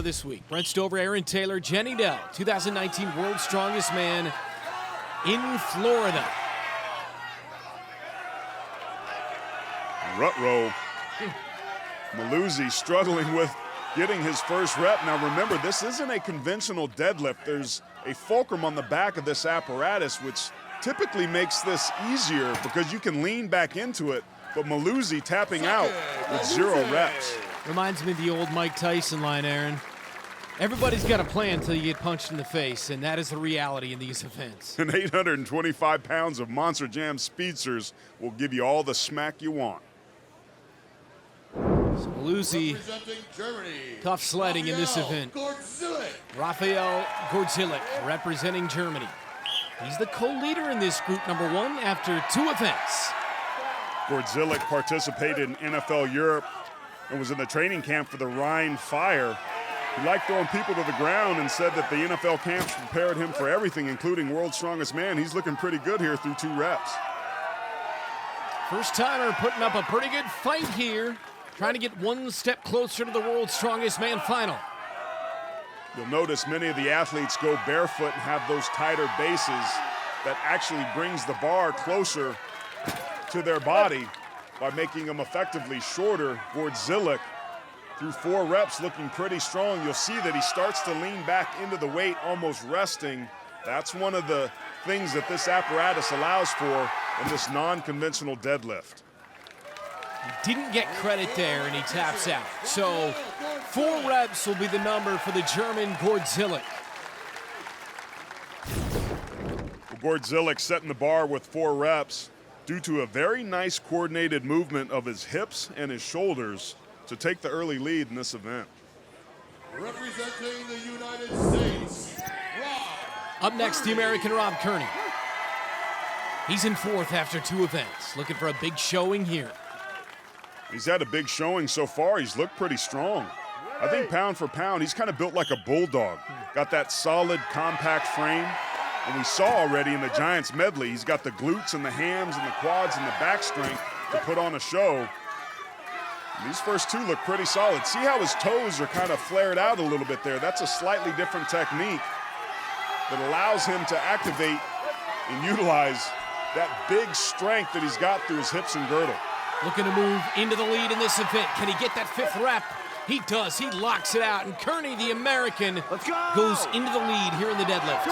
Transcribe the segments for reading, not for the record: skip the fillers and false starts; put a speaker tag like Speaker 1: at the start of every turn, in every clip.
Speaker 1: this week. Brent Stover, Aaron Taylor, Jenny Dell, 2019 World's Strongest Man in Florida.
Speaker 2: Rut roll. Muluzi struggling with getting his first rep. Now remember, this isn't a conventional deadlift. There's a fulcrum on the back of this apparatus, which typically makes this easier because you can lean back into it, but Muluzi tapping out with 0 reps.
Speaker 1: Reminds me of the old Mike Tyson line, Aaron. Everybody's got a plan until you get punched in the face, and that is the reality in these events.
Speaker 2: And 825 pounds of Monster Jam speedsters will give you all the smack you want.
Speaker 1: So Muluzi, tough sledding in this event. Raphael Gordzielik representing Germany. He's the co-leader in this group number 1 after 2 events.
Speaker 2: Gordzielik participated in NFL Europe and was in the training camp for the Rhine Fire. He liked throwing people to the ground and said that the NFL camps prepared him for everything, including World's Strongest Man. He's looking pretty good here through 2 reps.
Speaker 1: First timer putting up a pretty good fight here, trying to get 1 step closer to the World's Strongest Man final.
Speaker 2: You'll notice many of the athletes go barefoot and have those tighter bases that actually brings the bar closer to their body by making them effectively shorter. Gordzielik, through 4 reps, looking pretty strong. You'll see that he starts to lean back into the weight, almost resting. That's one of the things that this apparatus allows for in this non-conventional deadlift.
Speaker 1: He didn't get credit there, and he taps out. So 4 reps will be the number for the German Gordzielik.
Speaker 2: Gordzielik setting the bar with 4 reps due to a very nice coordinated movement of his hips and his shoulders to take the early lead in this event.
Speaker 3: Representing the United States,
Speaker 1: Up next, the American Rob Kearney. He's in 4th after 2 events, looking for a big showing here.
Speaker 2: He's had a big showing so far. He's looked pretty strong. I think pound for pound, he's kind of built like a bulldog. Got that solid, compact frame. And we saw already in the Giants medley, he's got the glutes and the hams and the quads and the back strength to put on a show. And these first 2 look pretty solid. See how his toes are kind of flared out a little bit there. That's a slightly different technique that allows him to activate and utilize that big strength that he's got through his hips and girdle.
Speaker 1: Looking to move into the lead in this event. Can he get that 5th rep? He does. He locks it out. And Kearney, the American, goes into the lead here in the deadlift.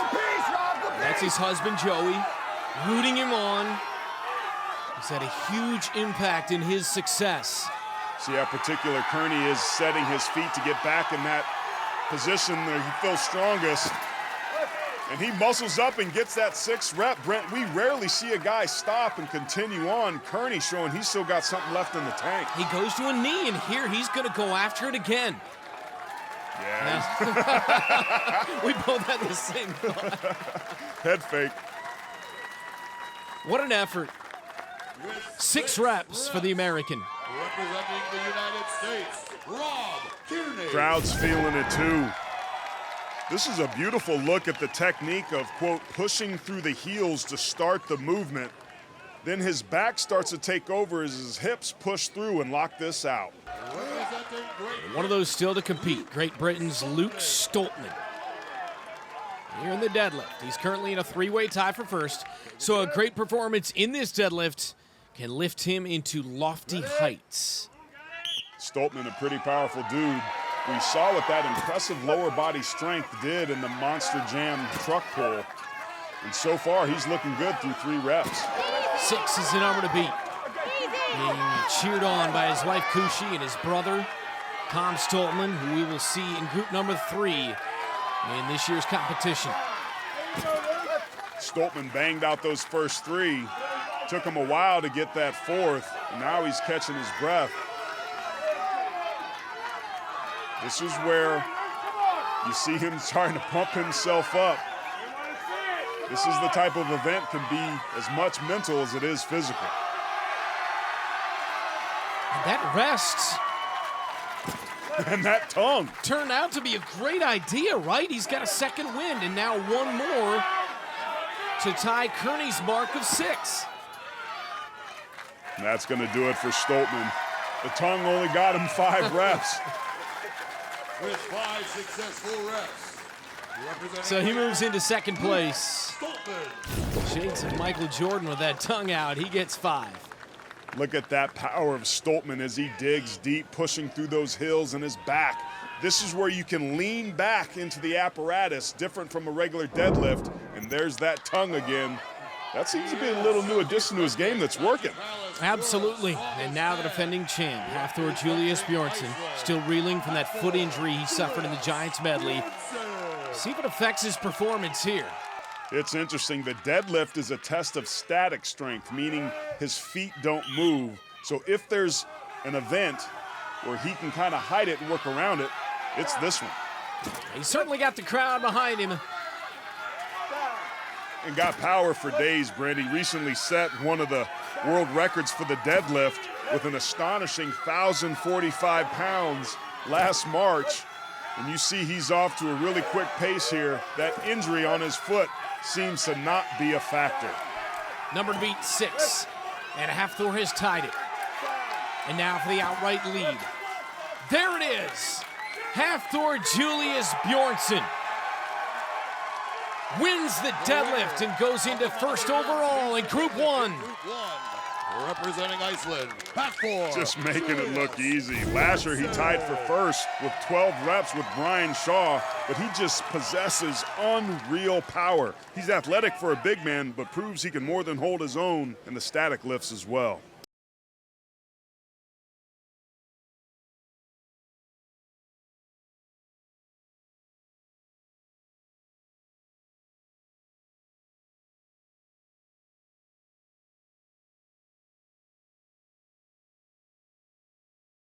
Speaker 1: That's his husband, Joey, rooting him on. He's had a huge impact in his success.
Speaker 2: See how particular Kearney is setting his feet to get back in that position where he feels strongest. And he muscles up and gets that 6th rep. Brent, we rarely see a guy stop and continue on. Kearney showing he's still got something left in the tank.
Speaker 1: He goes to a knee, and here he's going to go after it again.
Speaker 2: Yeah.
Speaker 1: We both had the same thought.
Speaker 2: Head fake.
Speaker 1: What an effort. 6 reps for the American.
Speaker 3: representing the United States, Rob Kearney.
Speaker 2: Crowd's feeling it too. This is a beautiful look at the technique of, quote, pushing through the heels to start the movement. Then his back starts to take over as his hips push through and lock this out.
Speaker 1: One of those still to compete, Great Britain's Luke Stoltman. Here in the deadlift, he's currently in a 3-way tie for first, so a great performance in this deadlift can lift him into lofty heights.
Speaker 2: Stoltman, a pretty powerful dude. We saw what that impressive lower body strength did in the Monster Jam truck pull. And so far, he's looking good through 3 reps.
Speaker 1: 6 is the number to beat. Being cheered on by his wife, Kushi, and his brother, Tom Stoltman, who we will see in group number 3 in this year's competition.
Speaker 2: Stoltman banged out those first 3. Took him a while to get that 4th, and now he's catching his breath. This is where you see him trying to pump himself up. This is the type of event can be as much mental as it is physical.
Speaker 1: And that rest
Speaker 2: and that tongue
Speaker 1: turned out to be a great idea, right? He's got a second wind and now 1 more to tie Kearney's mark of 6.
Speaker 2: And that's going to do it for Stoltman. The tongue only got him 5 reps.
Speaker 3: with 5 successful reps.
Speaker 1: So he moves into second place.
Speaker 3: Stoltman.
Speaker 1: Shades of Michael Jordan with that tongue out. He gets 5.
Speaker 2: Look at that power of Stoltman as he digs deep, pushing through those hills and his back. This is where you can lean back into the apparatus, different from a regular deadlift. And there's that tongue again. That seems to be a little new addition to his game that's working.
Speaker 1: Absolutely. And now the defending champ, Hafthor Julius Björnsson, still reeling from that foot injury he suffered in the Giants medley. See if it affects his performance here.
Speaker 2: It's interesting. The deadlift is a test of static strength, meaning his feet don't move. So if there's an event where he can kind of hide it and work around it, it's this one.
Speaker 1: He certainly got the crowd behind him.
Speaker 2: And got power for days, Brent. He recently set one of the world records for the deadlift with an astonishing 1,045 pounds last March. And you see he's off to a really quick pace here. That injury on his foot seems to not be a factor.
Speaker 1: Number to beat 6. And Hafthor has tied it. And now for the outright lead. There it is. Hafthor Julius Björnsson wins the deadlift and goes into first overall in Group 1.
Speaker 3: Representing Iceland, Hafthor.
Speaker 2: Just making it look easy. Last year he tied for first with 12 reps with Brian Shaw, but he just possesses unreal power. He's athletic for a big man, but proves he can more than hold his own in the static lifts as well.